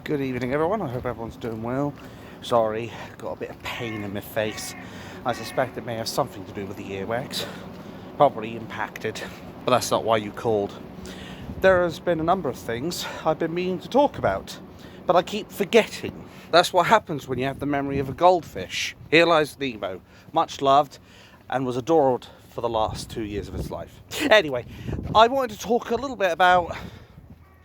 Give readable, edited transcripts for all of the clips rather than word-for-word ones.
Good evening, everyone. I hope everyone's doing well. Sorry, got a bit of pain in my face. I suspect it may have something to do with the earwax. Probably impacted, but that's not why you called. There has been a number of things I've been meaning to talk about, but I keep forgetting. That's what happens when you have the memory of a goldfish. Here lies Nemo, much loved, and was adored for the last 2 years of his life. Anyway, I wanted to talk a little bit about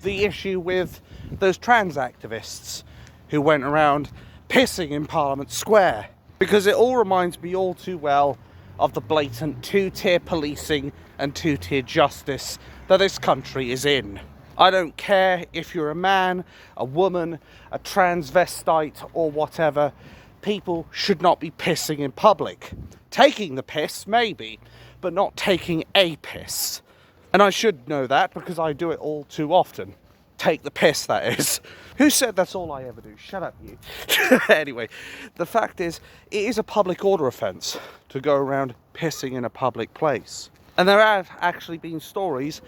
the issue with those trans activists who went around pissing in Parliament Square, because it all reminds me all too well of the blatant two-tier policing and two-tier justice that this country is in. I don't care if you're a man, a woman, a transvestite or whatever, people should not be pissing in public. Taking the piss, maybe, but not taking a piss. And I should know that because I do it all too often. Take the piss, that is. Who said that's all I ever do? Shut up, you. Anyway, the fact is, it is a public order offence to go around pissing in a public place. And there have actually been stories,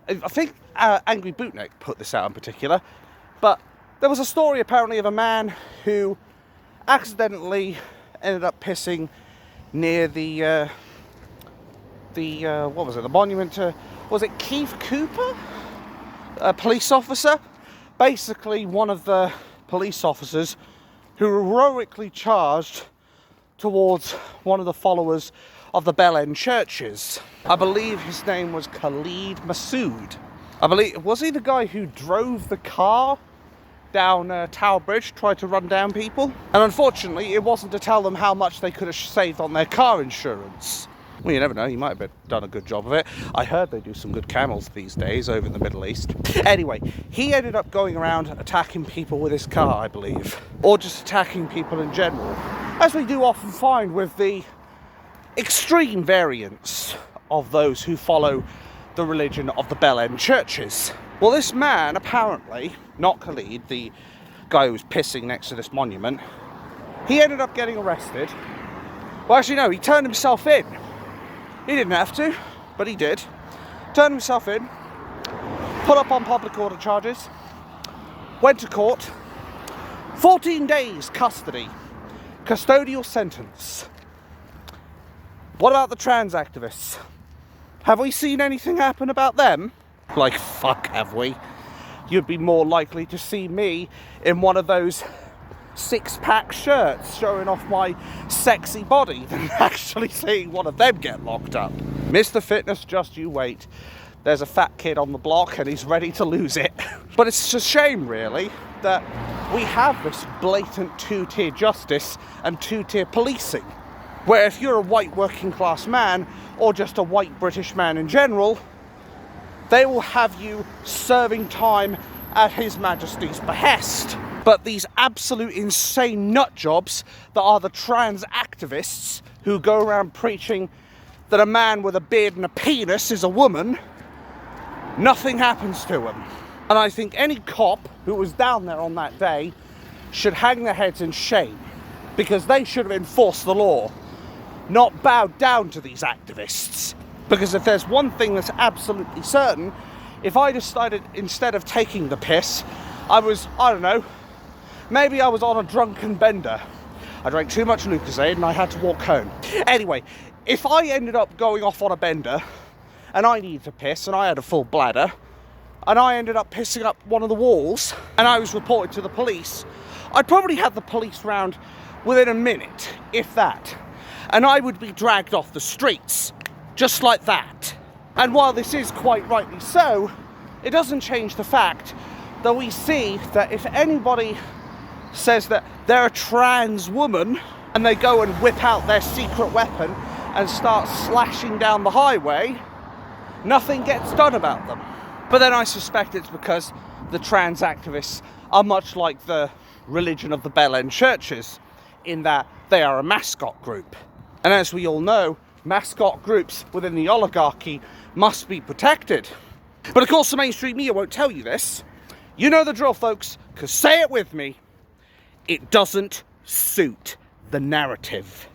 I think Angry Bootneck put this out in particular, but there was a story apparently of a man who accidentally ended up pissing near the what was it, the monument to, was it Keith Cooper? A police officer, basically one of the police officers who heroically charged towards one of the followers of the Bell End churches. I believe his name was Khalid Masood. I believe, was he the guy who drove the car down Tower Bridge, tried to run down people? And unfortunately, it wasn't to tell them how much they could have saved on their car insurance. Well, you never know, he might have done a good job of it. I heard they do some good camels these days over in the Middle East. Anyway, he ended up going around attacking people with his car, I believe. Or just attacking people in general. As we do often find with the extreme variants of those who follow the religion of the Bell End churches. Well, this man, apparently, not Khalid, the guy who was pissing next to this monument, he ended up getting arrested. Well, actually, no, he turned himself in. He didn't have to, but he did. Turned himself in, put up on public order charges, went to court, 14 days custody, custodial sentence. What about the trans activists? Have we seen anything happen about them? Like, fuck, have we? You'd be more likely to see me in one of those six-pack shirts showing off my sexy body than actually seeing one of them get locked up. Mr. Fitness, just you wait. There's a fat kid on the block and he's ready to lose it. But it's a shame, really, that we have this blatant two-tier justice and two-tier policing, where if you're a white working-class man or just a white British man in general, they will have you serving time at His Majesty's behest. But these absolute insane nut jobs that are the trans activists who go around preaching that a man with a beard and a penis is a woman, nothing happens to them. And I think any cop who was down there on that day should hang their heads in shame, because they should have enforced the law, not bowed down to these activists. Because if there's one thing that's absolutely certain, if I decided instead of taking the piss, I don't know, maybe I was on a drunken bender. I drank too much Lucozade and I had to walk home. Anyway, if I ended up going off on a bender and I needed to piss and I had a full bladder and I ended up pissing up one of the walls and I was reported to the police, I'd probably have the police round within a minute, if that. And I would be dragged off the streets, just like that. And while this is quite rightly so, it doesn't change the fact that we see that if anybody says that they're a trans woman and they go and whip out their secret weapon and start slashing down the highway, nothing gets done about them. But then I suspect it's because the trans activists are much like the religion of the Bell End churches, in that they are a mascot group. And as we all know, mascot groups within the oligarchy must be protected. But of course the mainstream media won't tell you this. You know the drill, folks, because say it with me, it doesn't suit the narrative.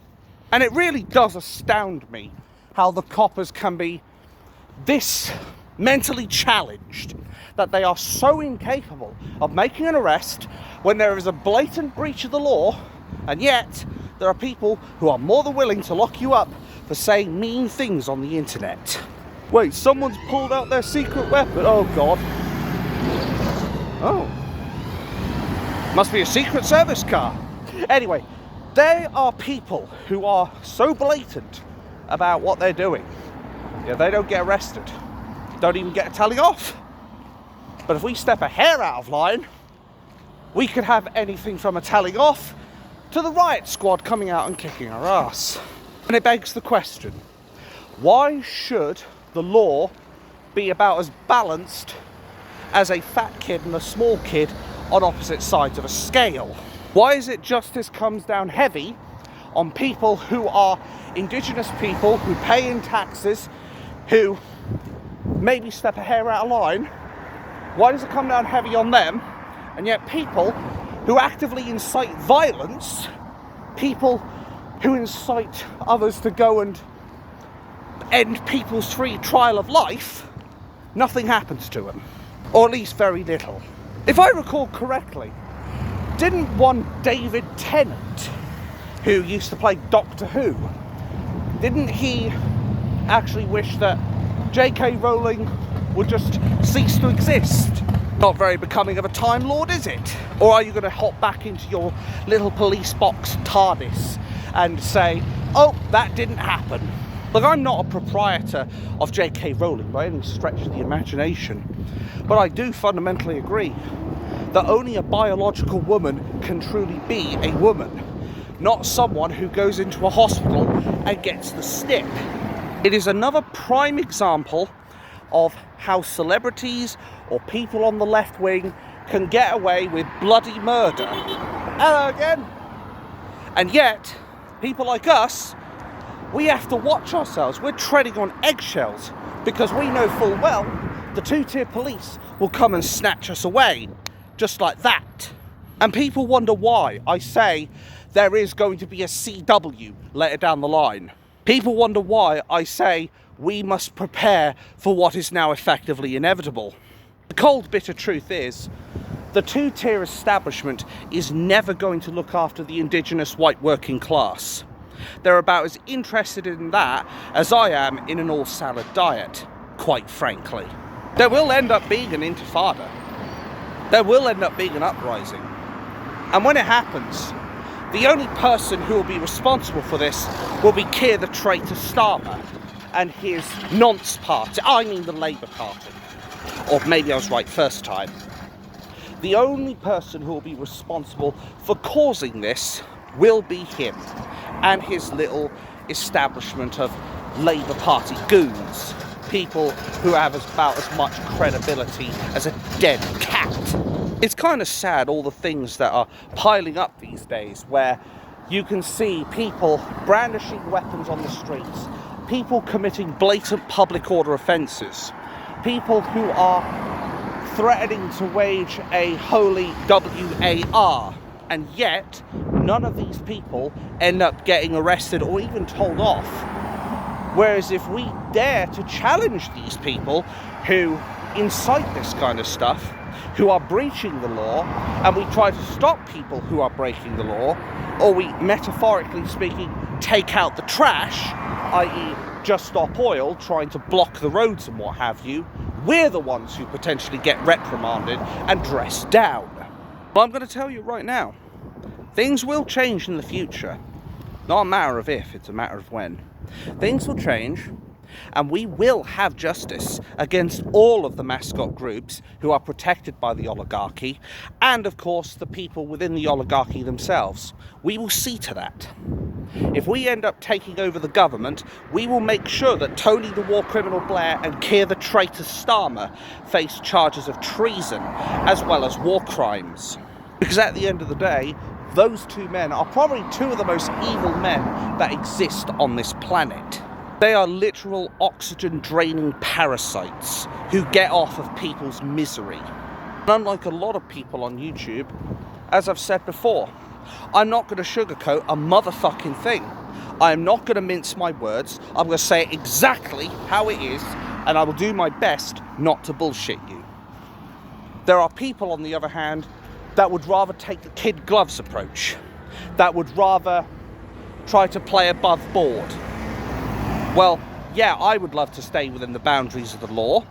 And it really does astound me how the coppers can be this mentally challenged, that they are so incapable of making an arrest when there is a blatant breach of the law, and yet there are people who are more than willing to lock you up for saying mean things on the internet. Wait, someone's pulled out their secret weapon. Oh God. Oh. Must be a Secret Service car. Anyway, there are people who are so blatant about what they're doing. Yeah, they don't get arrested. Don't even get a telling off. But if we step a hair out of line, we could have anything from a telling off to the riot squad coming out and kicking our ass. And it begs the question, why should the law be about as balanced as a fat kid and a small kid on opposite sides of a scale? Why is it justice comes down heavy on people who are indigenous people, who pay in taxes, who maybe step a hair out of line? Why does it come down heavy on them? And yet people who actively incite violence, people who incite others to go and end people's free trial of life, nothing happens to them. Or at least very little. If I recall correctly, didn't one David Tennant, who used to play Doctor Who, didn't he actually wish that J.K. Rowling would just cease to exist? Not very becoming of a Time Lord, is it? Or are you going to hop back into your little police box TARDIS and say, oh, that didn't happen? Look, I'm not a proprietor of J.K. Rowling by any stretch of the imagination, but I do fundamentally agree that only a biological woman can truly be a woman, not someone who goes into a hospital and gets the snip. It is another prime example of how celebrities or people on the left wing can get away with bloody murder. Hello again. And yet, people like us, we have to watch ourselves. We're treading on eggshells because we know full well the two-tier police will come and snatch us away, just like that. And people wonder why I say there is going to be a CW later down the line. People wonder why I say we must prepare for what is now effectively inevitable. The cold, bitter truth is, the two-tier establishment is never going to look after the indigenous white working class. They're about as interested in that as I am in an all-salad diet, quite frankly. There will end up being an intifada. There will end up being an uprising. And when it happens, the only person who will be responsible for this will be Keir the traitor Starmer and his nonce party. I mean the Labour Party. Or maybe I was right first time. The only person who will be responsible for causing this will be him and his little establishment of Labour Party goons. People who have about as much credibility as a dead cat. It's kind of sad, all the things that are piling up these days, where you can see people brandishing weapons on the streets, people committing blatant public order offences, people who are threatening to wage a holy WAR, and yet none of these people end up getting arrested or even told off. Whereas if we dare to challenge these people who incite this kind of stuff, who are breaching the law, and we try to stop people who are breaking the law, or we, metaphorically speaking, take out the trash, i.e. just stop oil, trying to block the roads and what have you, we're the ones who potentially get reprimanded and dressed down. But I'm going to tell you right now, things will change in the future. Not a matter of if, it's a matter of when. Things will change, and we will have justice against all of the Mascot groups who are protected by the oligarchy, and of course the people within the oligarchy themselves. We will see to that. If we end up taking over the government, we will make sure that Tony the War Criminal Blair and Keir the Traitor Starmer face charges of treason as well as war crimes. Because at the end of the day, those two men are probably two of the most evil men that exist on this planet. They are literal oxygen-draining parasites who get off of people's misery. And unlike a lot of people on YouTube, as I've said before, I'm not going to sugarcoat a motherfucking thing. I am not going to mince my words. I'm going to say it exactly how it is, and I will do my best not to bullshit you. There are people, on the other hand, that would rather take the kid gloves approach, that would rather try to play above board. Well, yeah, I would love to stay within the boundaries of the law,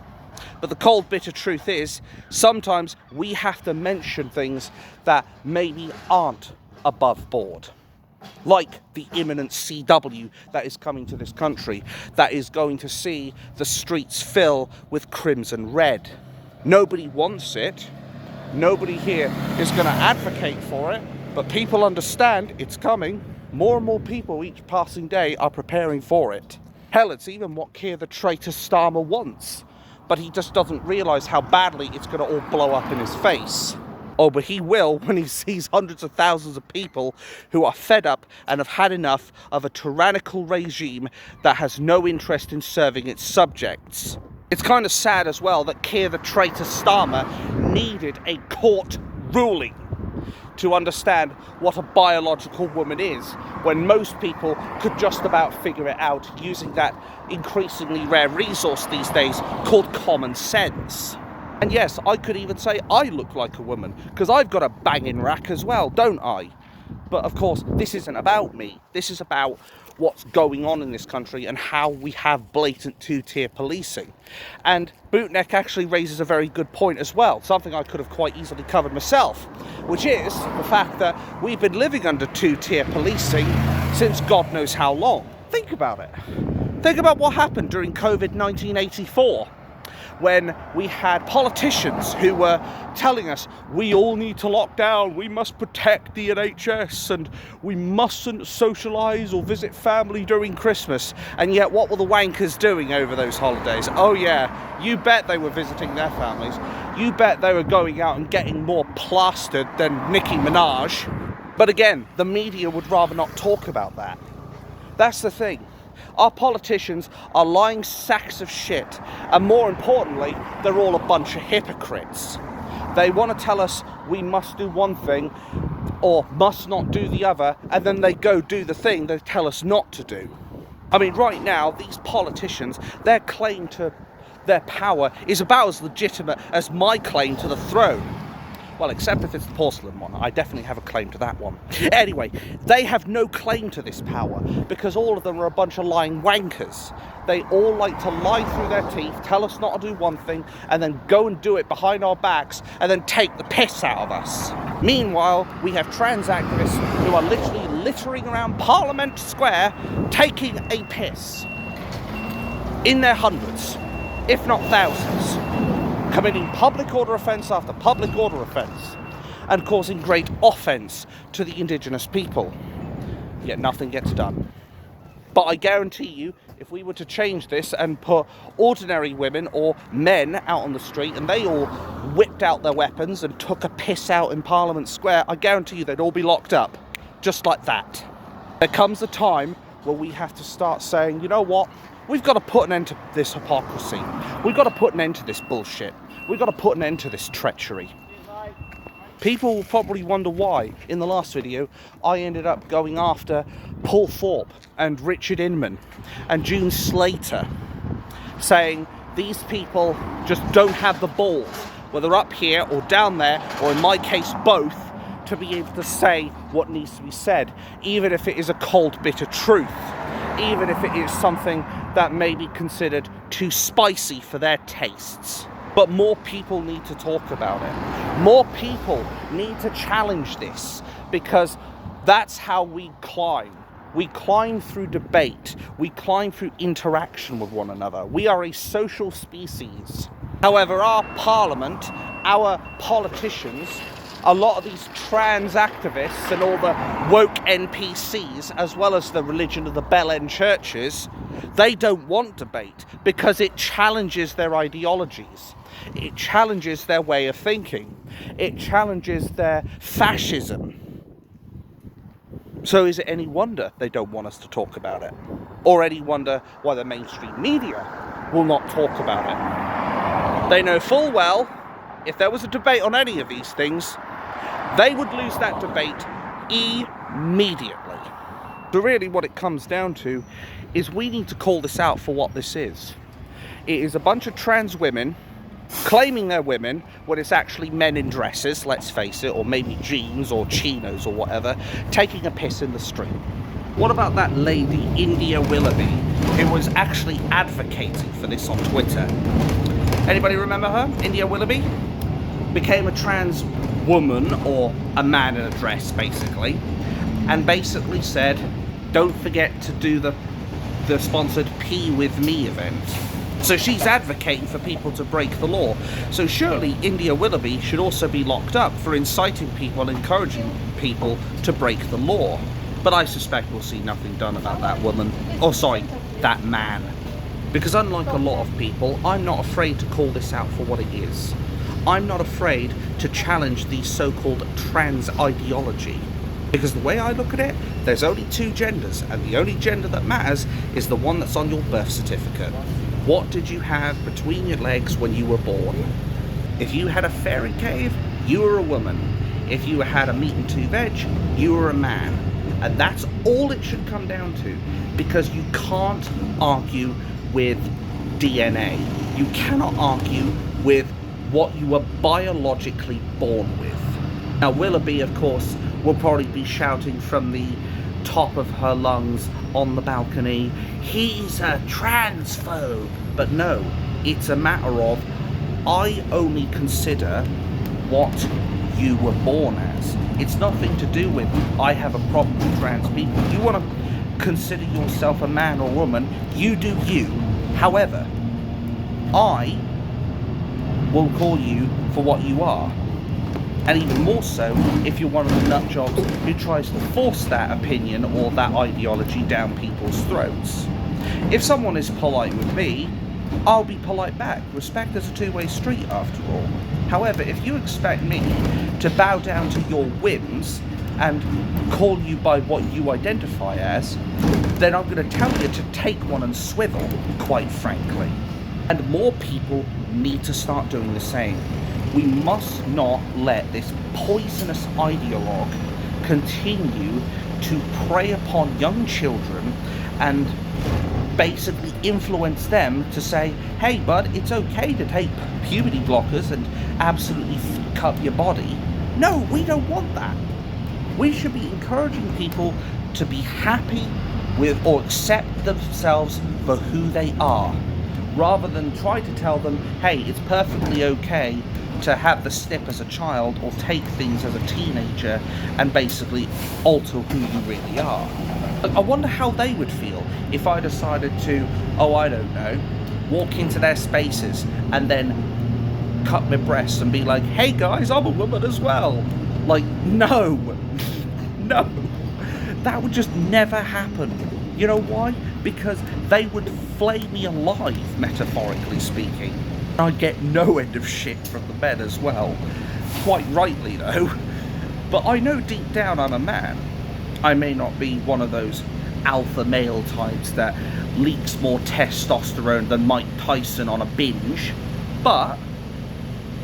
but the cold, bitter truth is, sometimes we have to mention things that maybe aren't above board. Like the imminent CW that is coming to this country, that is going to see the streets fill with crimson red. Nobody wants it. Nobody here is going to advocate for it, but people understand it's coming. More and more people each passing day are preparing for it. Hell, it's even what Keir the traitor Starmer wants, but he just doesn't realise how badly it's going to all blow up in his face. Oh, but he will when he sees hundreds of thousands of people who are fed up and have had enough of a tyrannical regime that has no interest in serving its subjects. It's kind of sad as well that Keir the traitor Starmer needed a court ruling to understand what a biological woman is, when most people could just about figure it out using that increasingly rare resource these days called common sense. And yes, I could even say I look like a woman, because I've got a banging rack as well, don't I? But of course, this isn't about me. This is about what's going on in this country and how we have blatant two-tier policing. And Bootneck actually raises a very good point as well, something I could have quite easily covered myself, which is the fact that we've been living under two-tier policing since God knows how long. Think about it. Think about what happened during COVID 1984. When we had politicians who were telling us we all need to lock down, we must protect the NHS, and we mustn't socialise or visit family during Christmas. And yet what were the wankers doing over those holidays? Oh yeah, you bet they were visiting their families. You bet they were going out and getting more plastered than Nicki Minaj. But again, the media would rather not talk about that. That's the thing. Our politicians are lying sacks of shit, and more importantly, they're all a bunch of hypocrites. They want to tell us we must do one thing or must not do the other, and then they go do the thing they tell us not to do. I mean, right now, these politicians, their claim to their power is about as legitimate as my claim to the throne. Well, except if it's the porcelain one. I definitely have a claim to that one. Anyway, they have no claim to this power because all of them are a bunch of lying wankers. They all like to lie through their teeth, tell us not to do one thing, and then go and do it behind our backs and then take the piss out of us. Meanwhile, we have trans activists who are literally littering around Parliament Square taking a piss. In their hundreds, if not thousands. Committing public order offence after public order offence and causing great offence to the indigenous people. Yet nothing gets done. But I guarantee you, if we were to change this and put ordinary women or men out on the street and they all whipped out their weapons and took a piss out in Parliament Square, I guarantee you they'd all be locked up. Just like that. There comes a time where we have to start saying, you know what? We've got to put an end to this hypocrisy. We've got to put an end to this bullshit. We've got to put an end to this treachery. People will probably wonder why, in the last video, I ended up going after Paul Thorpe and Richard Inman and June Slater, saying these people just don't have the balls, whether up here or down there, or in my case both, to be able to say what needs to be said, even if it is a cold, bitter truth, even if it is something that may be considered too spicy for their tastes. But more people need to talk about it. More people need to challenge this, because that's how we climb. We climb through debate. We climb through interaction with one another. We are a social species. However, our parliament, our politicians, a lot of these trans activists and all the woke NPCs, as well as the religion of the Bell End churches, they don't want debate because it challenges their ideologies. It challenges their way of thinking. It challenges their fascism. So is it any wonder they don't want us to talk about it? Or any wonder why the mainstream media will not talk about it? They know full well, if there was a debate on any of these things, they would lose that debate immediately. So really what it comes down to is we need to call this out for what this is. It is a bunch of trans women claiming they're women when it's actually men in dresses, let's face it, or maybe jeans or chinos or whatever, taking a piss in the street. What about that lady, India Willoughby, who was actually advocating for this on Twitter? Anybody remember her? India Willoughby became a trans woman, or a man in a dress, basically, and basically said, don't forget to do the sponsored Pee With Me event. So she's advocating for people to break the law. So surely India Willoughby should also be locked up for inciting people, encouraging people to break the law. But I suspect we'll see nothing done about that woman. Oh, sorry, that man. Because unlike a lot of people, I'm not afraid to call this out for what it is. I'm not afraid to challenge the so-called trans ideology. Because the way I look at it, there's only two genders, and the only gender that matters is the one that's on your birth certificate. What did you have between your legs when you were born? If you had a fairy cave, you were a woman. If you had a meat and two veg, you were a man. And that's all it should come down to, because you can't argue with DNA. You cannot argue with what you were biologically born with. Now, Willoughby, of course, will probably be shouting from the top of her lungs on the balcony, he's a transphobe. But no, it's a matter of, I only consider what you were born as. It's nothing to do with, I have a problem with trans people. You want to consider yourself a man or woman, you do you. However, I will call you for what you are. And even more so if you're one of the nutjobs who tries to force that opinion or that ideology down people's throats. If someone is polite with me, I'll be polite back. Respect is a two-way street after all. However, if you expect me to bow down to your whims and call you by what you identify as, then I'm going to tell you to take one and swivel, quite frankly. And more people need to start doing the same. We must not let this poisonous ideologue continue to prey upon young children and basically influence them to say, hey bud, it's okay to take puberty blockers and absolutely fuck up your body. No, we don't want that. We should be encouraging people to be happy with or accept themselves for who they are, rather than try to tell them, hey, it's perfectly okay to have the snip as a child or take things as a teenager and basically alter who you really are. I wonder how they would feel if I decided to, oh, I don't know, walk into their spaces and then cut my breasts and be like, hey guys, I'm a woman as well. Like, no, no, that would just never happen. You know why? Because they would flay me alive, metaphorically speaking. I'd get no end of shit from the men as well. Quite rightly though. But I know deep down I'm a man. I may not be one of those alpha male types that leaks more testosterone than Mike Tyson on a binge, but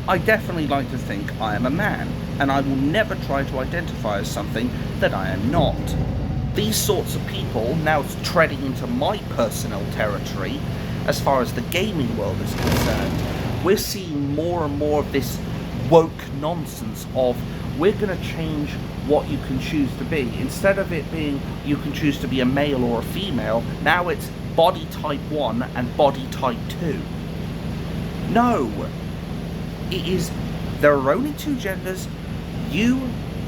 I definitely like to think I am a man, and I will never try to identify as something that I am not. These sorts of people, now treading into my personal territory, as far as the gaming world is concerned, we're seeing more and more of this woke nonsense of, we're going to change what you can choose to be. Instead of it being you can choose to be a male or a female, now it's body type 1 and body type 2. No, it is, there are only two genders. You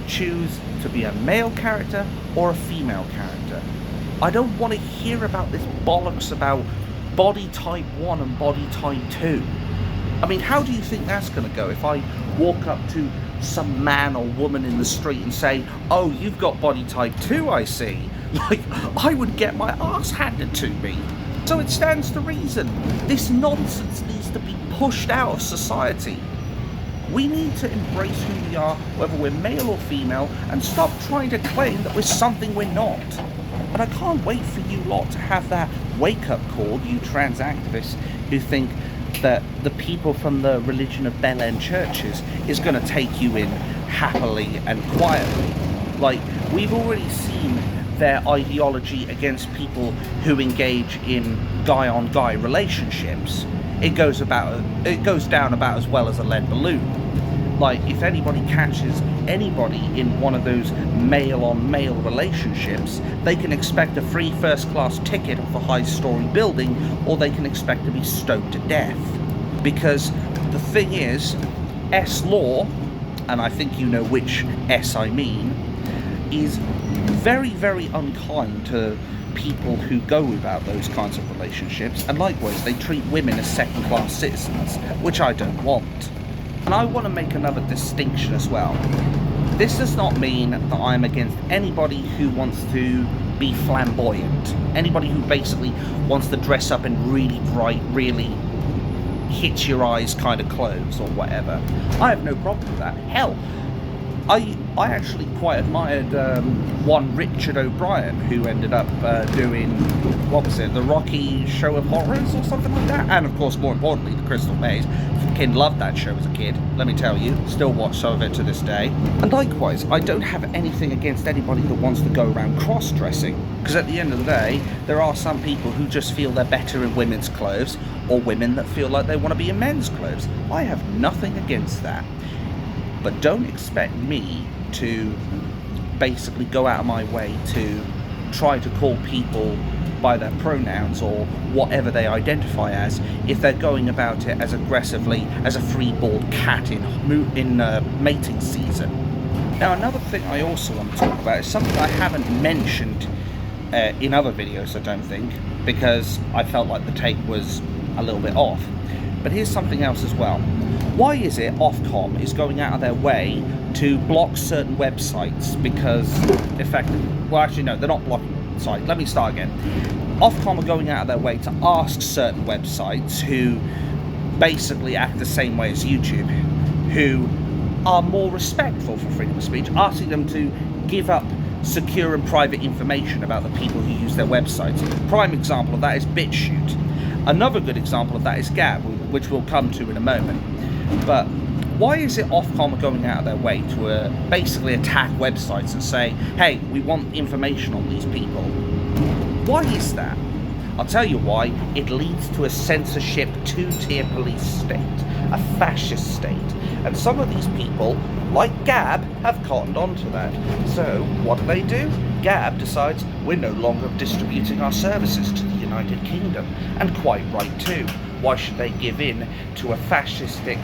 choose to be a male character or a female character. I don't want to hear about this bollocks about body type 1 and body type 2. I mean, how do you think that's going to go if I walk up to some man or woman in the street and say, oh, you've got body type 2, I see. Like, I would get my ass handed to me. So it stands to reason. This nonsense needs to be pushed out of society. We need to embrace who we are, whether we're male or female, and stop trying to claim that we're something we're not. And I can't wait for you lot to have that wake-up call, you trans activists who think that the people from the religion of Bel End churches is going to take you in happily and quietly. Like, we've already seen their ideology against people who engage in guy-on-guy relationships, it goes down about as well as a lead balloon. Like, if anybody catches anybody in one of those male-on-male relationships, they can expect a free first-class ticket off a high-story building, or they can expect to be stoned to death. Because the thing is, S-law, and I think you know which S I mean, is very, very unkind to people who go without those kinds of relationships, and likewise they treat women as second-class citizens, which I don't want. And I want to make another distinction as well. This does not mean that I'm against anybody who wants to be flamboyant, anybody who basically wants to dress up in really bright, really hit your eyes kind of clothes or whatever. I have no problem with that. Hell, I actually quite admired one Richard O'Brien, who ended up doing, what was it, the Rocky Show of Horrors or something like that, and of course, more importantly, the Crystal Maze. Fucking loved that show as a kid, let me tell you. Still watch some of it to this day. And likewise, I don't have anything against anybody that wants to go around cross-dressing, because at the end of the day, there are some people who just feel they're better in women's clothes, or women that feel like they want to be in men's clothes. I have nothing against that. But don't expect me to basically go out of my way to try to call people by their pronouns or whatever they identify as if they're going about it as aggressively as a free-balled cat in mating season. Now, another thing I also want to talk about is something I haven't mentioned in other videos, I don't think, because I felt like the take was a little bit off. But here's something else as well. Why is it Ofcom is going out of their way to block certain websites because well, actually no, they're not blocking. Sorry, let me start again. Ofcom are going out of their way to ask certain websites who basically act the same way as YouTube, who are more respectful for freedom of speech, asking them to give up secure and private information about the people who use their websites. Prime example of that is BitChute. Another good example of that is Gab, which we'll come to in a moment. But why is it Ofcom are going out of their way to basically attack websites and say, hey, we want information on these people? Why is that? I'll tell you why. It leads to a censorship, two-tier police state, a fascist state. And some of these people, like Gab, have cottoned onto that. So, what do? Gab decides we're no longer distributing our services to the United Kingdom. And quite right too. Why should they give in to a fascistic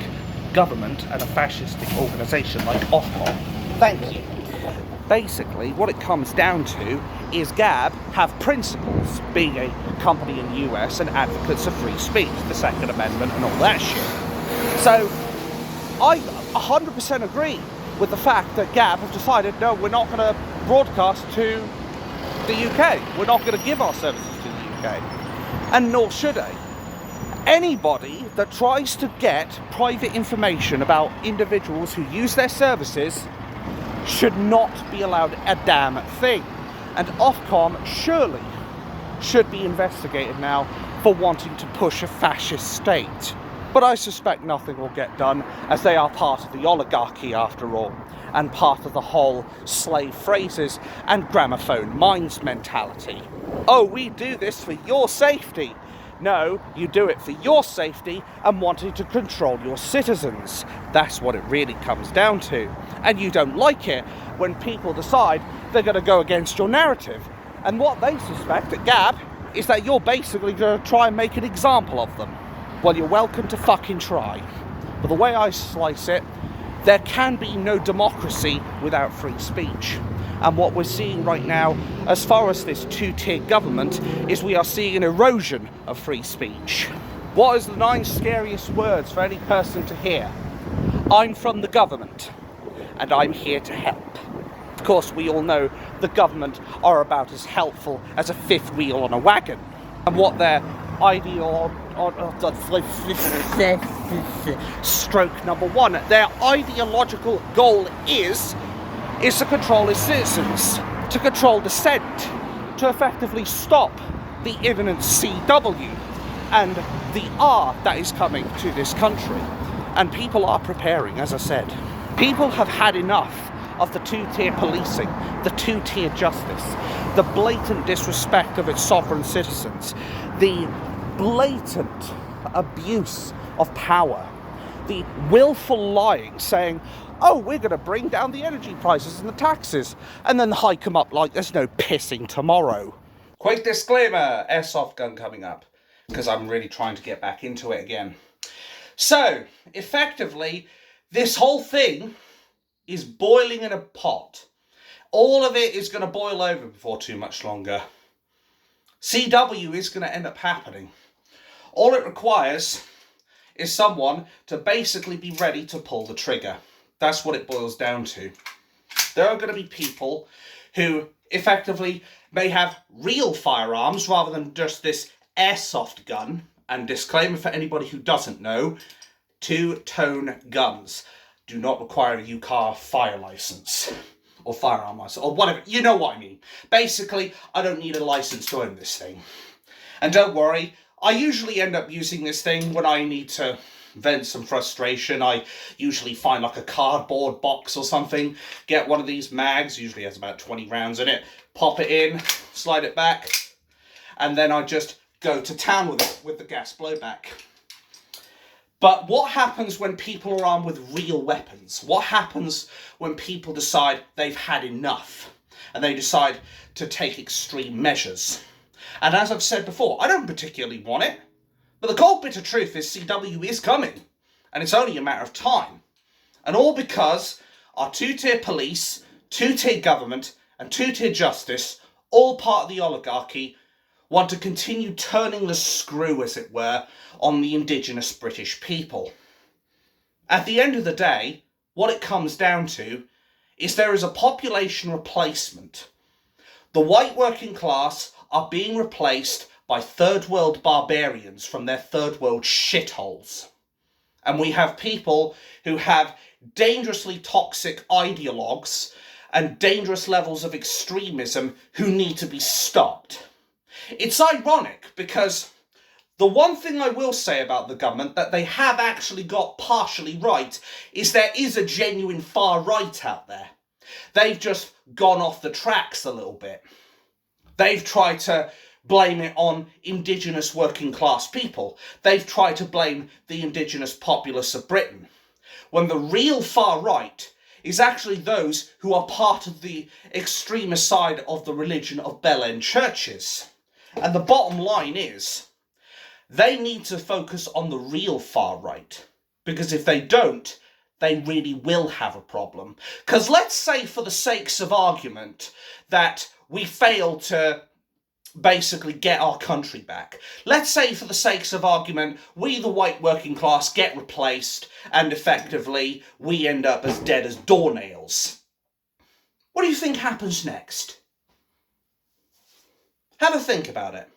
government and a fascistic organisation like Ofcom? Thank you. Basically, what it comes down to is Gab have principles, being a company in the US and advocates of free speech, the Second Amendment and all that shit. So, I 100% agree with the fact that Gab have decided, no, we're not going to broadcast to the UK. We're not going to give our services to the UK. And nor should they. Anybody that tries to get private information about individuals who use their services should not be allowed a damn thing. And Ofcom surely should be investigated now for wanting to push a fascist state. But I suspect nothing will get done, as they are part of the oligarchy after all, and part of the whole slave phrases and gramophone minds mentality. Oh, we do this for your safety. No, you do it for your safety and wanting to control your citizens. That's what it really comes down to. And you don't like it when people decide they're going to go against your narrative. And what they suspect at Gab is that you're basically going to try and make an example of them. Well, you're welcome to fucking try. But the way I slice it, there can be no democracy without free speech. And what we're seeing right now, as far as this two-tier government, is we are seeing an erosion of free speech. What is the 9 scariest words for any person to hear? I'm from the government, and I'm here to help. Of course, we all know the government are about as helpful as a fifth wheel on a wagon. And what their stroke number 1, their ideological goal is to control its citizens, to control dissent, to effectively stop the imminent CW and the R that is coming to this country. And people are preparing, as I said. People have had enough of the two-tier policing, the two-tier justice, the blatant disrespect of its sovereign citizens, the blatant abuse of power, the willful lying, saying, oh, we're going to bring down the energy prices and the taxes, and then hike them up like there's no pissing tomorrow. Quick disclaimer, airsoft gun coming up, because I'm really trying to get back into it again. So, effectively, this whole thing is boiling in a pot. All of it is going to boil over before too much longer. CW is going to end up happening. All it requires is someone to basically be ready to pull the trigger. That's what it boils down to. There are going to be people who effectively may have real firearms rather than just this airsoft gun. And disclaimer for anybody who doesn't know, two-tone guns do not require a UCAR fire license or firearm license or whatever. You know what I mean. Basically, I don't need a license to own this thing. And don't worry, I usually end up using this thing when I need to vent some frustration. I usually find like a cardboard box or something, get one of these mags, usually has about 20 rounds in it, pop it in, slide it back, and then I just go to town with it with the gas blowback. But what happens when people are armed with real weapons? What happens when people decide they've had enough and they decide to take extreme measures? And as I've said before, I don't particularly want it. But the cold bitter truth is CW is coming. And it's only a matter of time. And all because our two-tier police, two-tier government, and two-tier justice, all part of the oligarchy, want to continue turning the screw, as it were, on the indigenous British people. At the end of the day, what it comes down to is there is a population replacement. The white working class are being replaced by third world barbarians from their third world shitholes. And we have people who have dangerously toxic ideologues and dangerous levels of extremism who need to be stopped. It's ironic because the one thing I will say about the government that they have actually got partially right is there is a genuine far right out there. They've just gone off the tracks a little bit. They've tried to blame it on indigenous working class people. They've tried to blame the indigenous populace of Britain. When the real far right is actually those who are part of the extremist side of the religion of Bell End churches. And the bottom line is, they need to focus on the real far right. Because if they don't, they really will have a problem. Because let's say, for the sakes of argument, that we fail to basically get our country back. Let's say, for the sakes of argument, we, the white working class, get replaced and effectively we end up as dead as doornails. What do you think happens next? Have a think about it.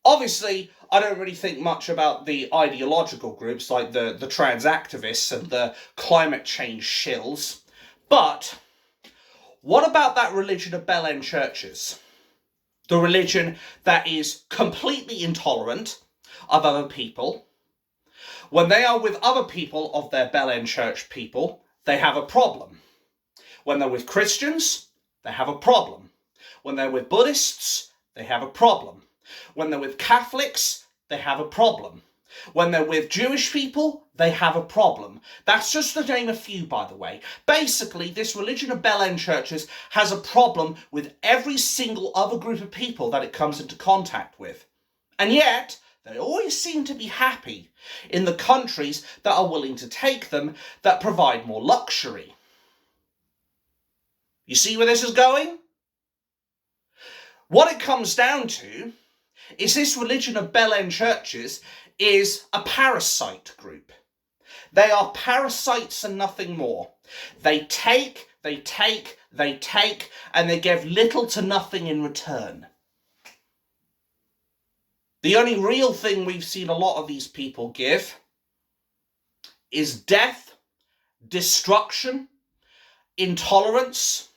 Obviously, I don't really think much about the ideological groups like the trans activists and the climate change shills, but what about that religion of Bell End churches? The religion that is completely intolerant of other people. When they are with other people of their Bell End church people, they have a problem. When they're with Christians, they have a problem. When they're with Buddhists, they have a problem. When they're with Catholics, they have a problem. When they're with Jewish people, they have a problem. That's just to name a few, by the way. Basically, this religion of Bell End churches has a problem with every single other group of people that it comes into contact with. And yet, they always seem to be happy in the countries that are willing to take them, that provide more luxury. You see where this is going? What it comes down to is this religion of Bell End churches is a parasite group. They are parasites and nothing more. They take, and they give little to nothing in return. The only real thing we've seen a lot of these people give is death, destruction, intolerance,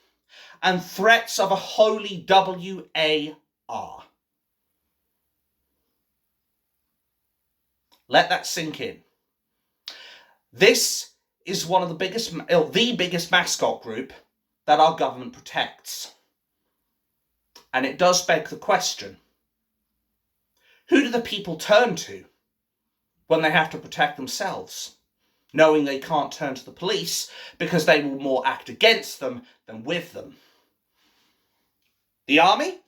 and threats of a holy WAR. Let that sink in. This is one of the biggest mascot group that our government protects. And it does beg the question, who do the people turn to when they have to protect themselves, knowing they can't turn to the police because they will more act against them than with them? The army?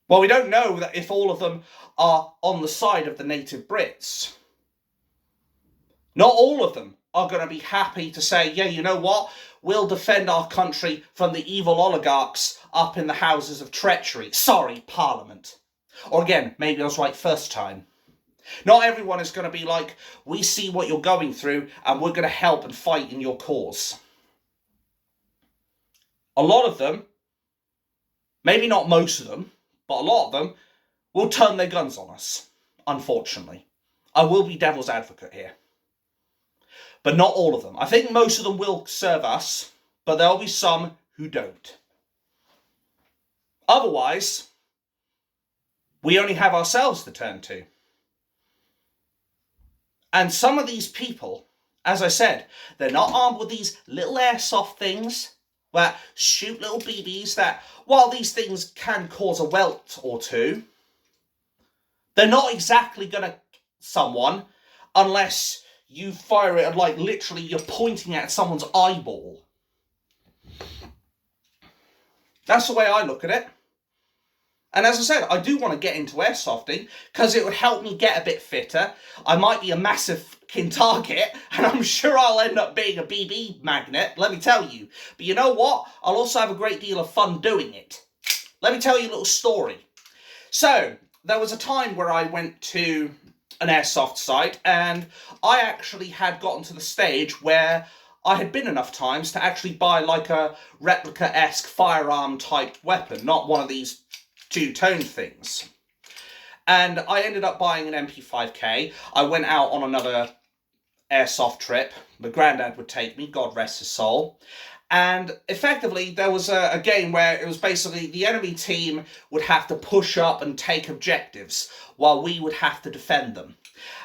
Well, we don't know that if all of them are on the side of the native Brits. Not all of them are going to be happy to say, yeah, you know what? We'll defend our country from the evil oligarchs up in the houses of treachery. Sorry, Parliament. Or again, maybe I was right first time. Not everyone is going to be like, we see what you're going through and we're going to help and fight in your cause. A lot of them, maybe not most of them, but a lot of them will turn their guns on us, unfortunately. I will be devil's advocate here. But not all of them. I think most of them will serve us, but there'll be some who don't. Otherwise, we only have ourselves to turn to. And some of these people, as I said, they're not armed with these little airsoft things that shoot little BBs that, while these things can cause a welt or two, they're not exactly going to someone unless you fire it and like literally you're pointing at someone's eyeball. That's the way I look at it. And as I said, I do want to get into airsofting because it would help me get a bit fitter. I might be a massive fucking target and I'm sure I'll end up being a BB magnet, let me tell you. But you know what? I'll also have a great deal of fun doing it. Let me tell you a little story. So, there was a time where I went to an airsoft site and I actually had gotten to the stage where I had been enough times to actually buy like a replica-esque firearm type weapon, not one of these two-tone things. And I ended up buying an MP5K. I went out on another airsoft trip. My granddad would take me, God rest his soul. And effectively, there was a game where it was basically the enemy team would have to push up and take objectives while we would have to defend them.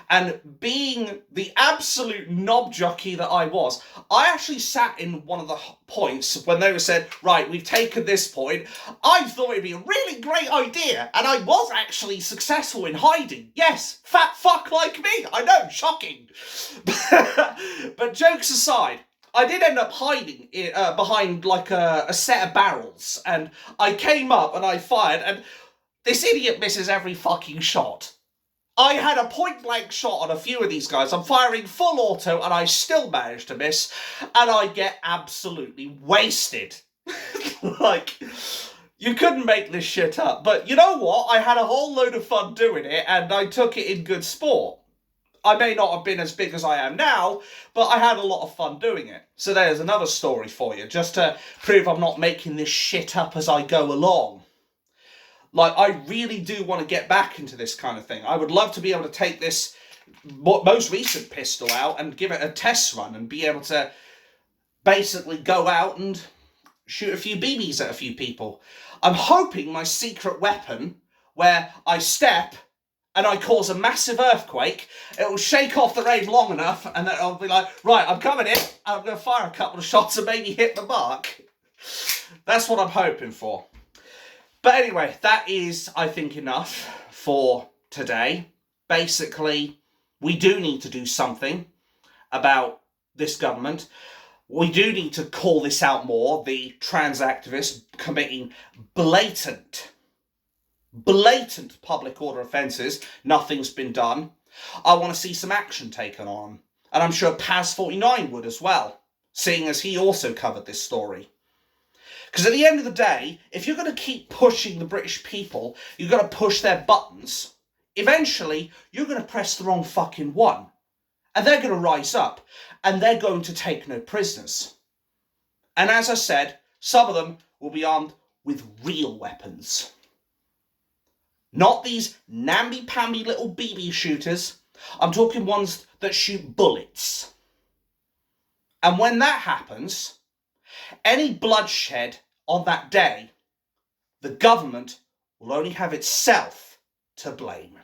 And being the absolute knob jockey that I was, I actually sat in one of the points when they were said, right, we've taken this point. I thought it'd be a really great idea. And I was actually successful in hiding. Yes, fat fuck like me. I know, shocking. But jokes aside, I did end up hiding behind like a set of barrels. And I came up and I fired and this idiot misses every fucking shot. I had a point-blank shot on a few of these guys. I'm firing full auto and I still managed to miss. And I get absolutely wasted. Like, you couldn't make this shit up. But you know what? I had a whole load of fun doing it and I took it in good sport. I may not have been as big as I am now, but I had a lot of fun doing it. So there's another story for you, just to prove I'm not making this shit up as I go along. Like, I really do want to get back into this kind of thing. I would love to be able to take this most recent pistol out and give it a test run and be able to basically go out and shoot a few BBs at a few people. I'm hoping my secret weapon, where I step and I cause a massive earthquake, it will shake off the rain long enough and then I'll be like, right, I'm coming in, I'm going to fire a couple of shots and maybe hit the mark. That's what I'm hoping for. But anyway, that is, I think, enough for today. Basically, we do need to do something about this government. We do need to call this out more, the trans activists committing blatant public order offences. Nothing's been done. I want to see some action taken on. And I'm sure Paz49 would as well, seeing as he also covered this story. Because at the end of the day, if you're going to keep pushing the British people, you're going to push their buttons, eventually you're going to press the wrong fucking one. And they're going to rise up. And they're going to take no prisoners. And as I said, some of them will be armed with real weapons. Not these namby-pamby little BB shooters. I'm talking ones that shoot bullets. And when that happens, any bloodshed on that day, the government will only have itself to blame.